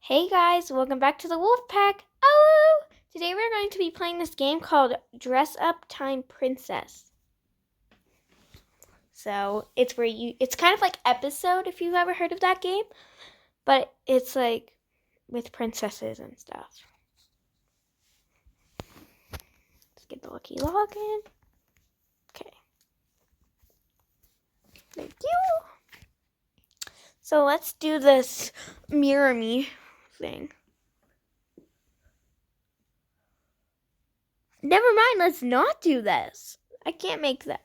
Hey guys, welcome back to the Wolf Pack. Oh! Today we're going to be playing this game called Dress Up Time Princess. So it's kind of like Episode, if you've ever heard of that game, but it's like with princesses and stuff. Let's get the lucky login. Okay. Thank you. So let's do this Mirror Me thing. Never mind, let's not do this. I can't make that.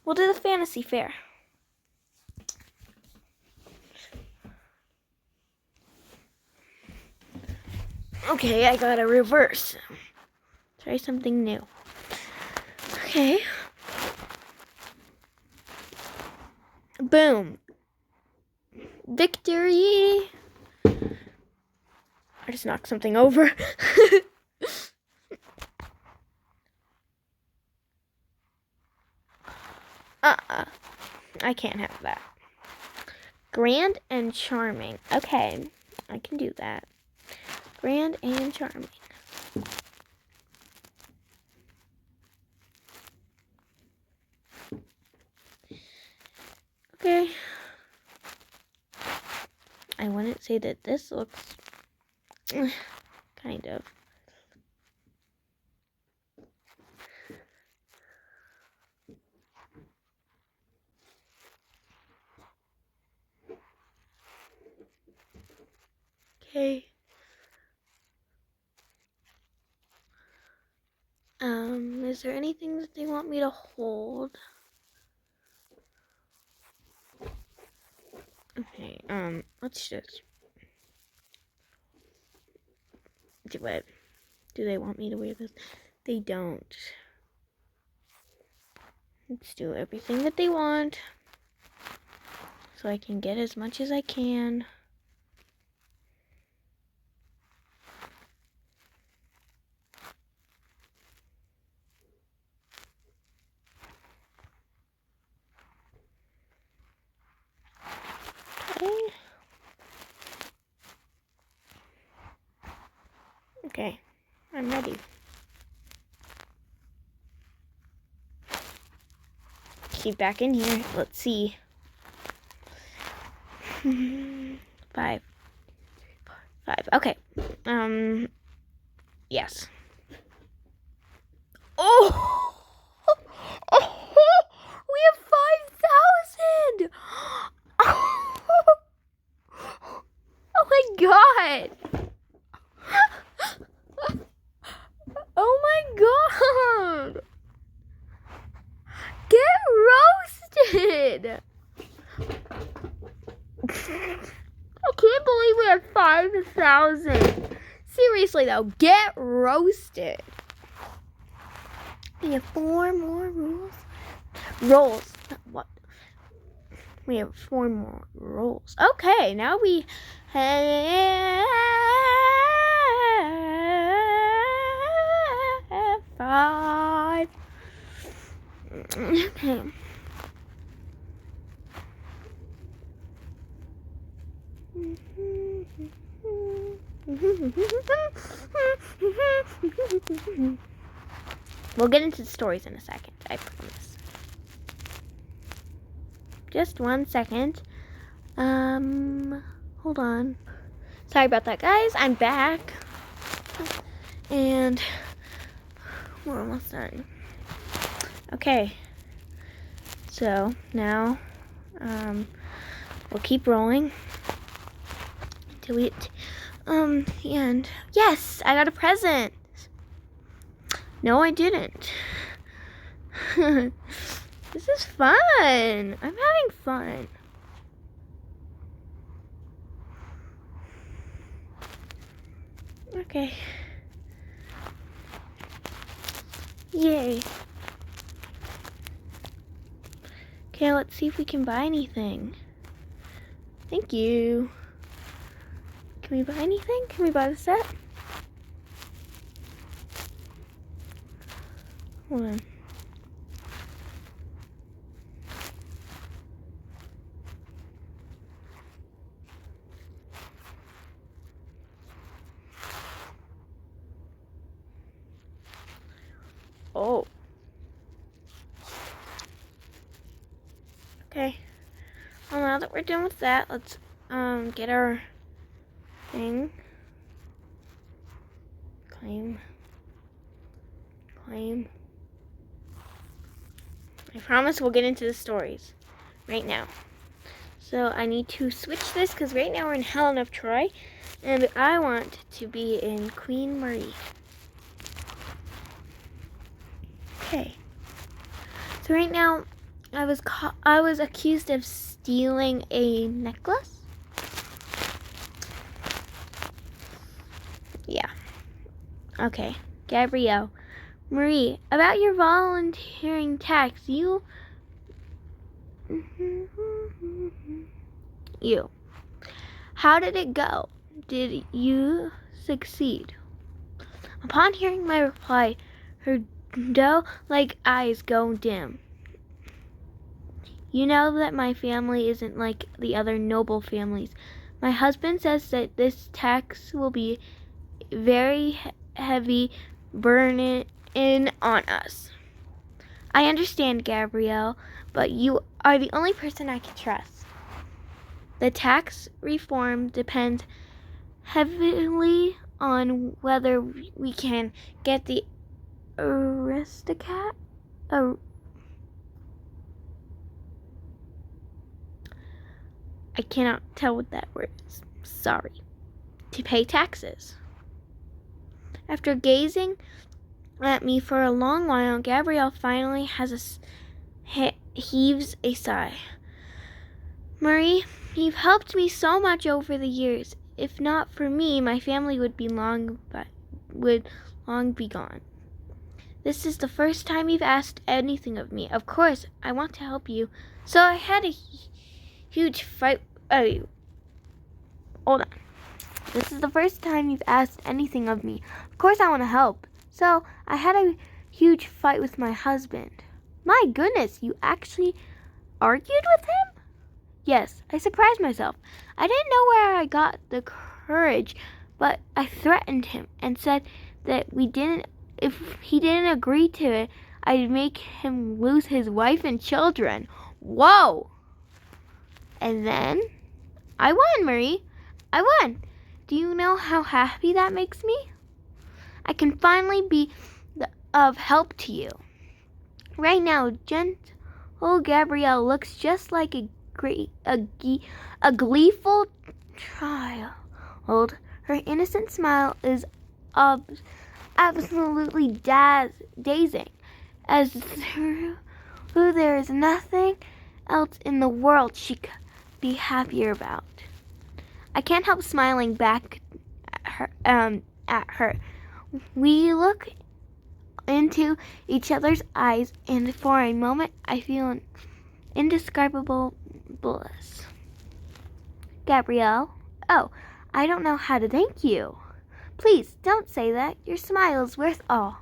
We'll do the Fantasy Fair. Okay, I gotta reverse. Try something new. Okay. Boom. Victory. I just knocked something over. I can't have that. Grand and charming. Okay, I can do that. Grand and charming. Okay. I wouldn't say that this looks kind of. Okay. Is there anything that they want me to hold? Okay, let's just do it. Do they want me to wear this? They don't. Let's do everything that they want so I can get as much as I can. Okay, I'm ready. Keep back in here. Let's see. 5. Okay. Yes. Oh! Oh! We have 5,000! Oh my god! Oh my god! Get roasted! I can't believe we have 5,000. Seriously though, get roasted. We have 4 more rolls. What? We have 4 more rolls. Okay, now we have 5. Okay. We'll get into the stories in a second, I promise. Just 1 second. Hold on. Sorry about that, guys. I'm back. And we're almost done. Okay. So, now, we'll keep rolling till we hit, the end. Yes, I got a present. No, I didn't. This is fun. I'm having fun. Okay. Yay. Okay, let's see if we can buy anything. Thank you. Can we buy anything? Can we buy the set? Hold on. now that we're done with that, let's get our thing. Claim. I promise we'll get into the stories right now. So I need to switch this because right now we're in Helen of Troy, and I want to be in Queen Marie. Okay. So right now, I was accused of stealing a necklace. Yeah. Okay. Gabrielle. Marie, about your volunteering tax, you. How did it go? Did you succeed? Upon hearing my reply, her doe-like eyes go dim. You know that my family isn't like the other noble families. My husband says that this tax will be very heavy burden on us. I understand, Gabrielle, but you are the only person I can trust. The tax reform depends heavily on whether we can get the aristocrat. I cannot tell what that word is. Sorry. To pay taxes. After gazing at me for a long while, Gabrielle finally heaves a sigh. Marie, you've helped me so much over the years. If not for me, my family would long be gone. This is the first time you've asked anything of me. Of course, I want to help you. So I had a huge fight. Hold on. This is the first time you've asked anything of me. Of course, I want to help. So I had a huge fight with my husband. My goodness, you actually argued with him? Yes, I surprised myself. I didn't know where I got the courage, but I threatened him and said that if he didn't agree to it, I'd make him lose his wife and children. Whoa! And then I won, Marie. I won. Do you know how happy that makes me? I can finally be of help to you. Right now, gentle Gabrielle looks just like a gleeful child. Her innocent smile is absolutely dazing, as though there is nothing else in the world she could be happier about. I can't help smiling back at her. We look into each other's eyes, and for a moment I feel an indescribable bliss. Gabrielle, oh, I don't know how to thank you. Please, don't say that. Your smile is worth all.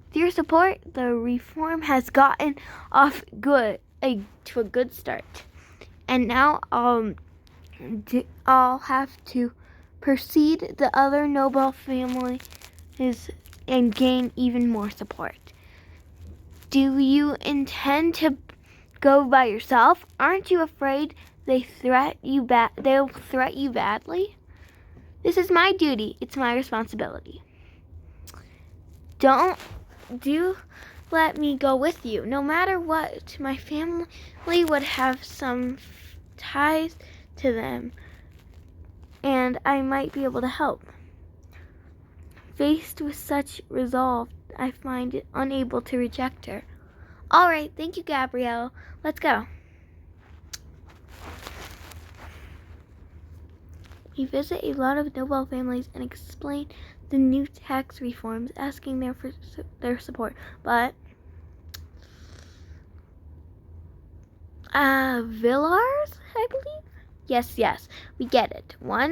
With your support, the reform has gotten off to a good start. And now I'll have to precede the other noble families and gain even more support. Do you intend to go by yourself? Aren't you afraid they'll threat you badly? This is my duty. It's my responsibility. Do let me go with you. No matter what, my family would have some ties to them, and I might be able to help. Faced with such resolve, I find it unable to reject her. All right, thank you, Gabrielle. Let's go. We visit a lot of noble families and explain the new tax reforms, asking their support. But Villars, I believe. Yes, we get it. On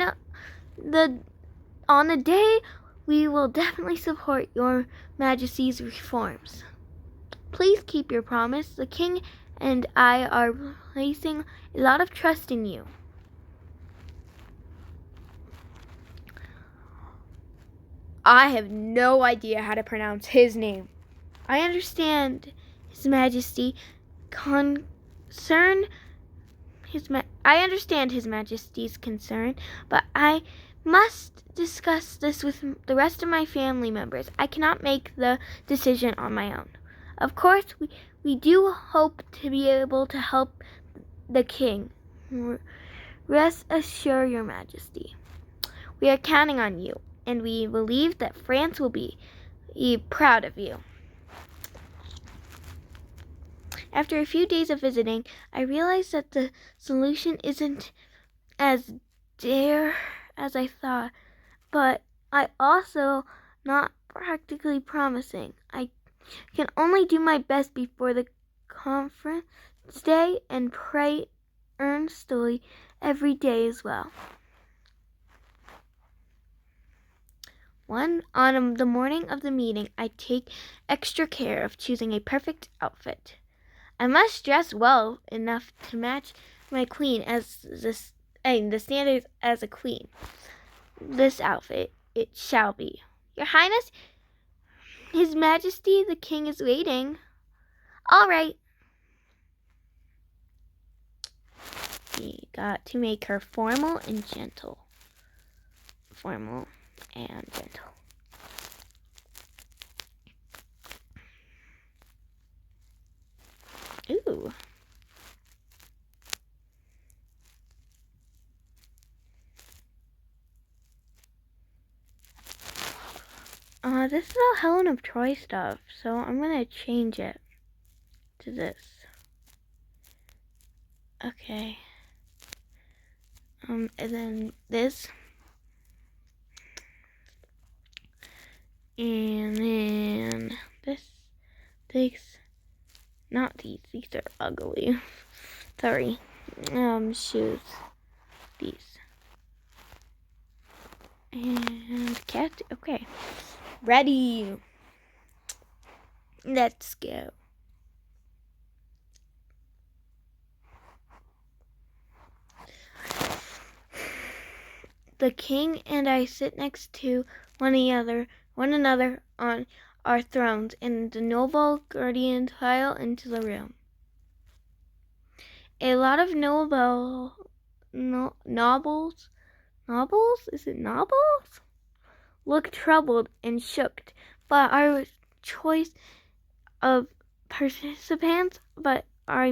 the day, we will definitely support your Majesty's reforms. Please keep your promise. The king and I are placing a lot of trust in you. I have no idea how to pronounce his name. I understand, His Majesty. Concern I understand His Majesty's concern, but I must discuss this with the rest of my family members. I cannot make the decision on my own. Of course, we do hope to be able to help the king. Rest assured, Your Majesty. We are counting on you, and we believe that France will be proud of you. After a few days of visiting, I realized that the solution isn't as dear as I thought, but I also not practically promising. I can only do my best before the conference day and pray earnestly every day as well. On the morning of the meeting, I take extra care of choosing a perfect outfit. I must dress well enough to match my queen as the standards as a queen. This outfit it shall be. Your Highness, His Majesty the King is waiting. All right. We got to make her formal and gentle. Formal and gentle. Ooh. This is all Helen of Troy stuff, so I'm gonna change it to this. Okay. And then this. And then this. Not these. These are ugly. Sorry. Shoes. These. And cat. Okay. Ready. Let's go. The king and I sit next to one another on our thrones, and the noble guardians file into the room. A lot of nobles? Is it nobles? Looked troubled and shocked by our choice of participants, but I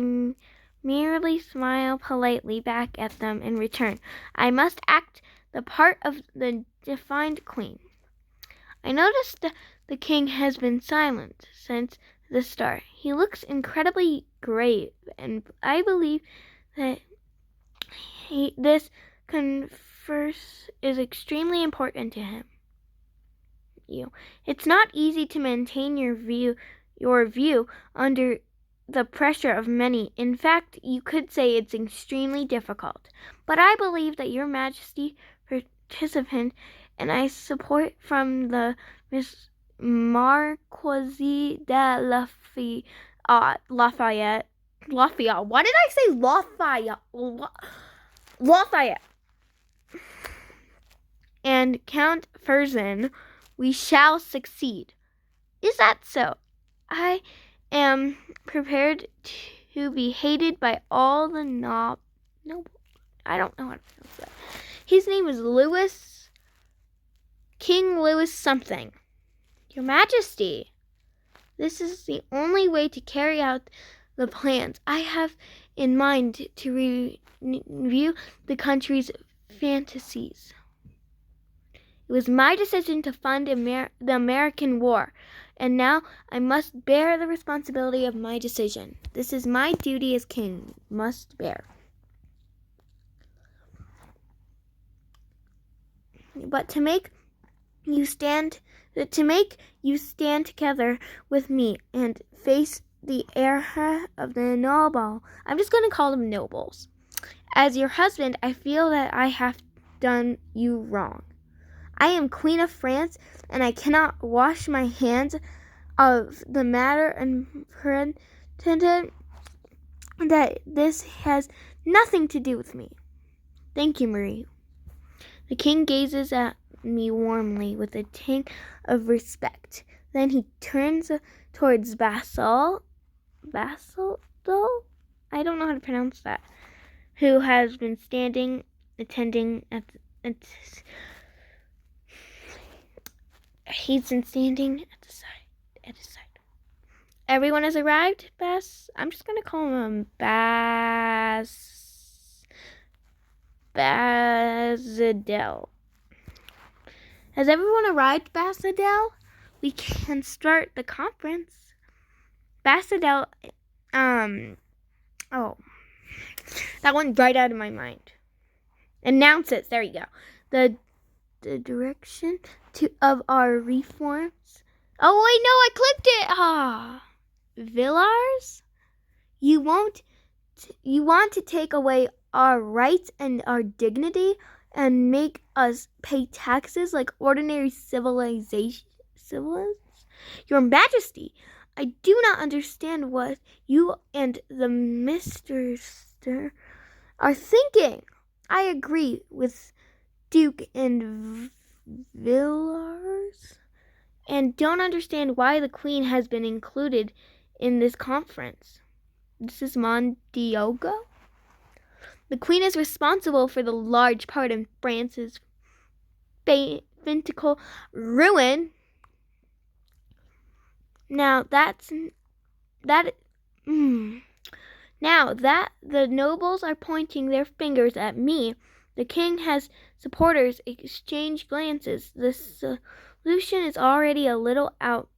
merely smile politely back at them in return. I must act the part of the defined queen. I noticed that the king has been silent since the start. He looks incredibly grave, and I believe that this converse is extremely important to him. It's not easy to maintain your view under the pressure of many. In fact, you could say it's extremely difficult. But I believe that Your Majesty participant and I support from the Miss Marquise de Lafayette. Why did I say Lafayette? Lafayette. And Count Fersen, we shall succeed. Is that so? I am prepared to be hated by all the nobles. I don't know how to pronounce that. His name is King Louis something. Your Majesty, this is the only way to carry out the plans I have in mind to review the country's fantasies. It was my decision to fund the American War, and now I must bear the responsibility of my decision. This is my duty as king, must bear. But to make you stand together with me and face the era of the noble. I'm just going to call them nobles. As your husband, I feel that I have done you wrong. I am Queen of France, and I cannot wash my hands of the matter and pretend that this has nothing to do with me. Thank you, Marie. The king gazes at me warmly with a tinge of respect. Then he turns towards Basil, though? I don't know how to pronounce that. who has been attending at he's been standing at his side. Everyone has arrived, Bass. I'm just gonna call him Basadel. Has everyone arrived, Basadel? We can start the conference. Basadel, oh, that went right out of my mind. Announce it. There you go. The direction of our reforms. Oh wait, no, I clicked it. Villars, you want to take away our rights and our dignity and make us pay taxes like ordinary civilians? Your Majesty, I do not understand what you and the Mister are thinking. I agree with Duke and Villars and don't understand why the Queen has been included in this conference. This is Mondiogo. The Queen is responsible for the large part of France's political ruin. Now that the nobles are pointing their fingers at me, the king has supporters exchange glances. The solution is already a little out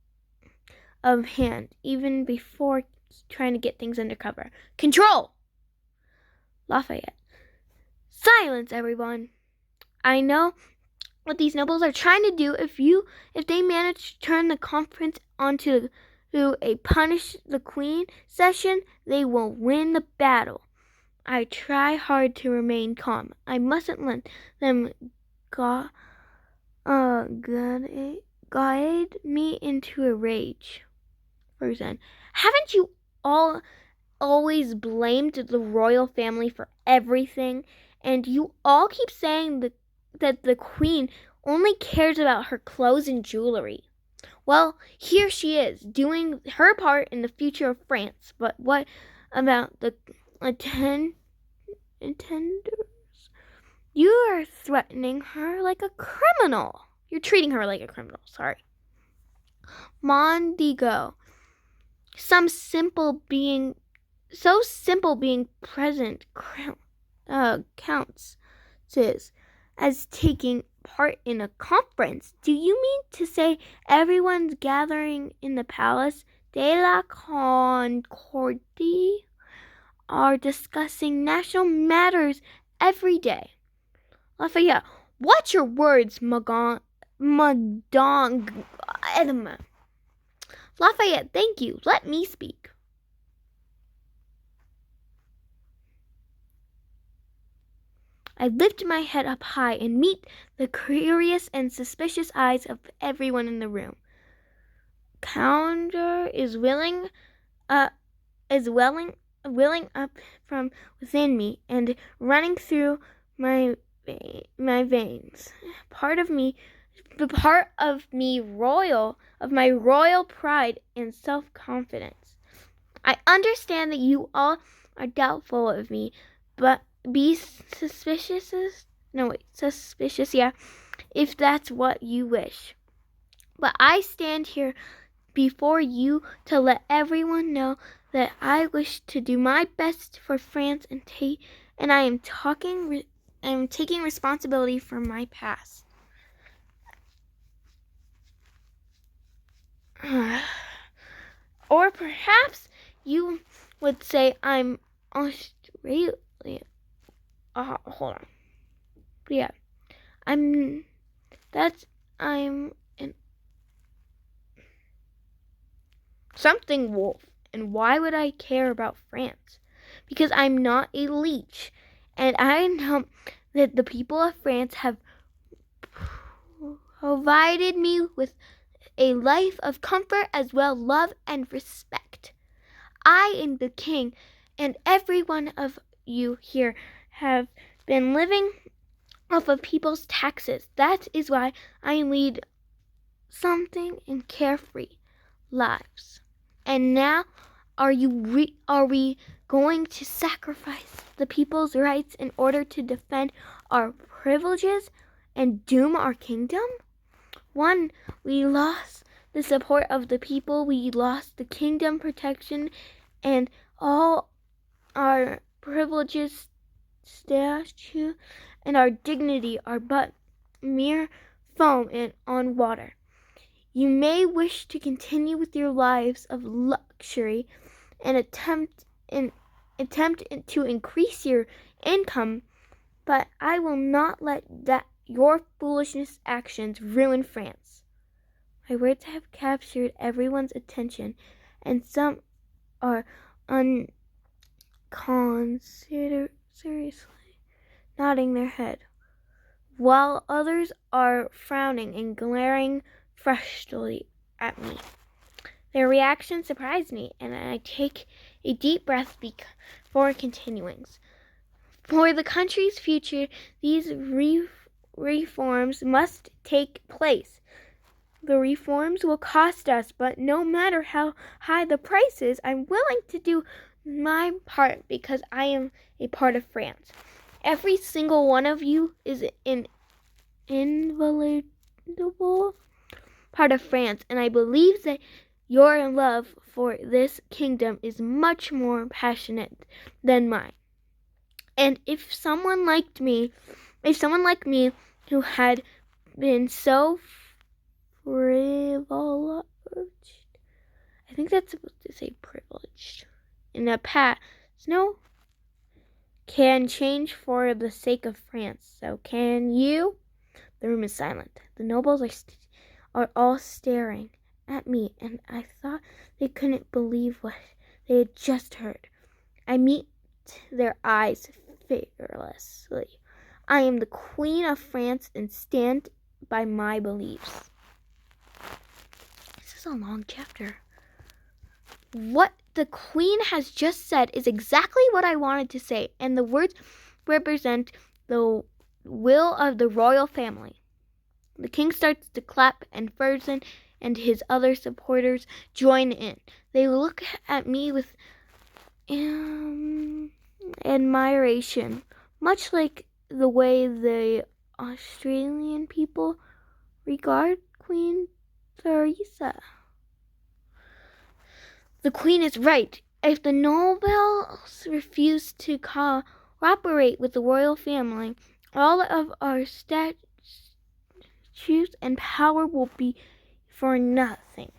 of hand, even before trying to get things under cover. Control! Lafayette. Silence, everyone. I know what these nobles are trying to do. If they manage to turn the conference onto a punish the Queen session, they will win the battle. I try hard to remain calm. I mustn't let them guide me into a rage. Roseanne, haven't you all always blamed the royal family for everything? And you all keep saying that the Queen only cares about her clothes and jewelry. Well, here she is, doing her part in the future of France. But what about the attenders? You are threatening her like a criminal. You're treating her like a criminal, sorry. Mondigo. So simple being present counts as taking part in a conference. Do you mean to say everyone's gathering in the Palace de la Concorde are discussing national matters every day? Lafayette, watch your words, Madame Edmond. Lafayette, thank you. Let me speak. I lift my head up high and meet the curious and suspicious eyes of everyone in the room. Calendar is welling up from within me and running through my veins. Part of my royal pride and self-confidence. I understand that you all are doubtful of me, but be suspicious, if that's what you wish. But I stand here before you to let everyone know that I wish to do my best for France and I am taking responsibility for my past. Or perhaps you would say I'm Australian. Hold on. Yeah, I'm something wolf. And why would I care about France? Because I'm not a leech. And I know that the people of France have provided me with a life of comfort as well love and respect. I am the king, and every one of you here have been living off of people's taxes. That is why I lead something carefree lives. And now, are we going to sacrifice the people's rights in order to defend our privileges and doom our kingdom? One, we lost the support of the people, we lost the kingdom protection, and all our privileges, statue, and our dignity are but mere foam on water. You may wish to continue with your lives of luxury and attempt to increase your income, but I will not let your foolishness actions ruin France. My words have captured everyone's attention, and some are seriously nodding their head, while others are frowning and glaring freshly at me. Their reaction surprised me, and I take a deep breath before continuing. For the country's future, these reforms must take place. The reforms will cost us, but no matter how high the price is, I'm willing to do my part because I am a part of France. Every single one of you is an invaluable part of France, and I believe that your love for this kingdom is much more passionate than mine. And if someone like me who had been so privileged, I think that's supposed to say privileged, in the past, can change for the sake of France. So can you? The room is silent. The nobles are all staring at me, and I thought they couldn't believe what they had just heard. I meet their eyes fearlessly. I am the Queen of France and stand by my beliefs. This is a long chapter. What the Queen has just said is exactly what I wanted to say, and the words represent the will of the royal family. The king starts to clap, and Fersen and his other supporters join in. They look at me with admiration, much like the way the Australian people regard Queen Theresa. The Queen is right. If the nobles refuse to cooperate with the royal family, all of our statues and power will be for nothing.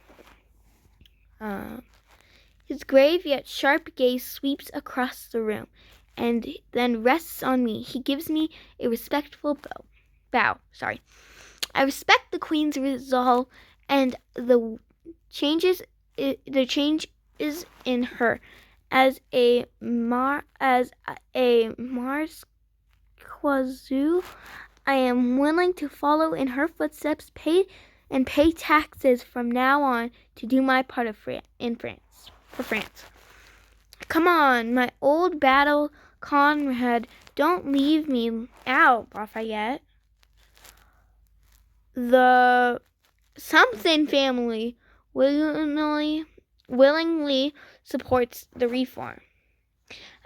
His grave yet sharp gaze sweeps across the room and then rests on me. He gives me a respectful bow. I respect the Queen's resolve, and the change is in her. As a Marsquazu, I am willing to follow in her footsteps, pay taxes from now on to do my part of for France. Come on, my old battle comrade, don't leave me out, Lafayette. The something family willingly supports the reform.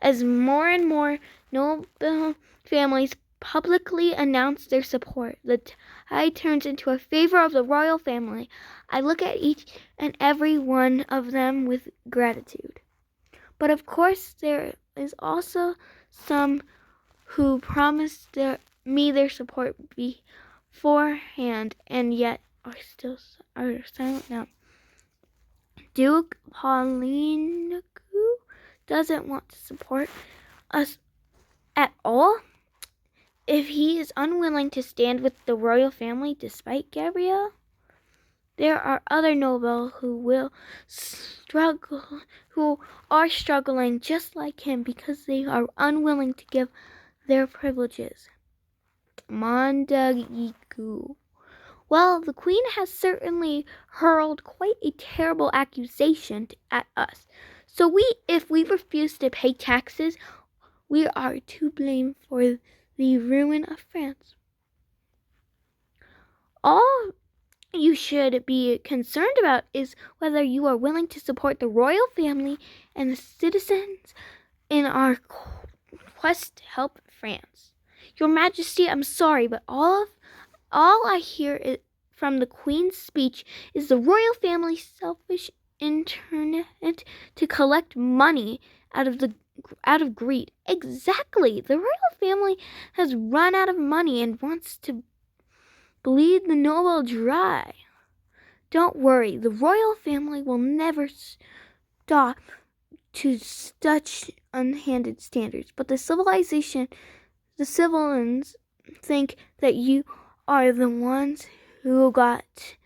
As more and more noble families publicly announce their support, the tide turns into a favor of the royal family. I look at each and every one of them with gratitude. But of course, there is also some who promised me their support beforehand and yet are silent now. Duke Polignac doesn't want to support us at all. If he is unwilling to stand with the royal family despite Gabrielle, there are other nobles who are struggling just like him because they are unwilling to give their privileges. Montague. Well, the Queen has certainly hurled quite a terrible accusation at us. So if we refuse to pay taxes, we are to blame for the ruin of France. All you should be concerned about is whether you are willing to support the royal family and the citizens in our quest to help France. Your Majesty, I'm sorry, but all I hear from the Queen's speech is the royal family's selfish intent to collect money out of greed. Exactly. The royal family has run out of money and wants to bleed the noble dry. Don't worry, the royal family will never stop to such unhanded standards. But the civilians think that you are the ones who got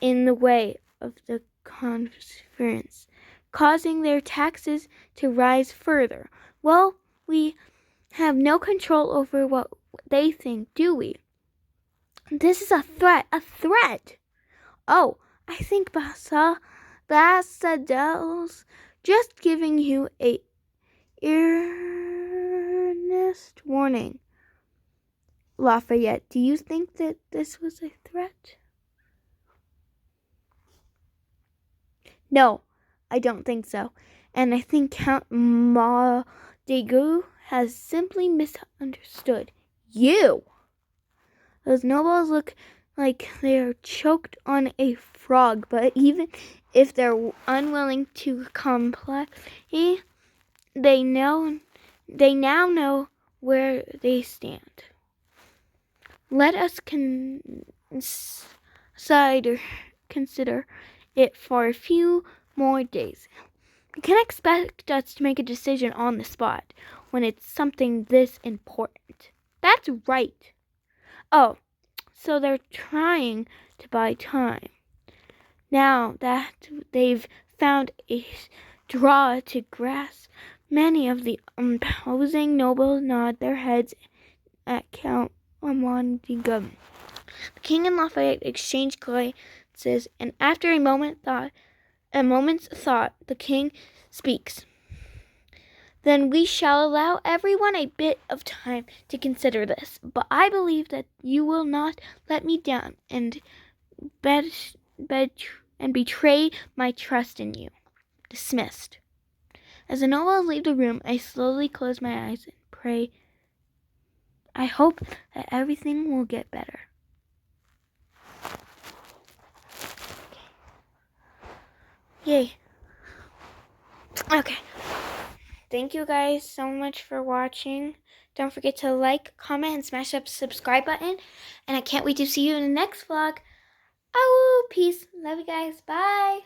in the way of the conference, causing their taxes to rise further. Well, we have no control over what they think, do we? This is a threat. A threat! Oh, I think Bassadel's just giving you a earnest warning. Lafayette, do you think that this was a threat? No, I don't think so. And I think Count Montague has simply misunderstood you. Those nobles look like they are choked on a frog, but even if they're unwilling to comply, they now know where they stand. Let us consider it for a few more days. You can't expect us to make a decision on the spot when it's something this important. That's right. Oh, so they're trying to buy time. Now that they've found a straw to grasp, many of the opposing nobles nod their heads at Count Montague. The king and Lafayette exchange glances, and after a moment's thought, the king speaks. Then we shall allow everyone a bit of time to consider this. But I believe that you will not let me down and betray my trust in you. Dismissed. As the nobles leave the room, I slowly close my eyes and pray. I hope that everything will get better. Yay. Okay. Thank you guys so much for watching. Don't forget to like, comment, and smash that subscribe button. And I can't wait to see you in the next vlog. Oh, peace. Love you guys. Bye.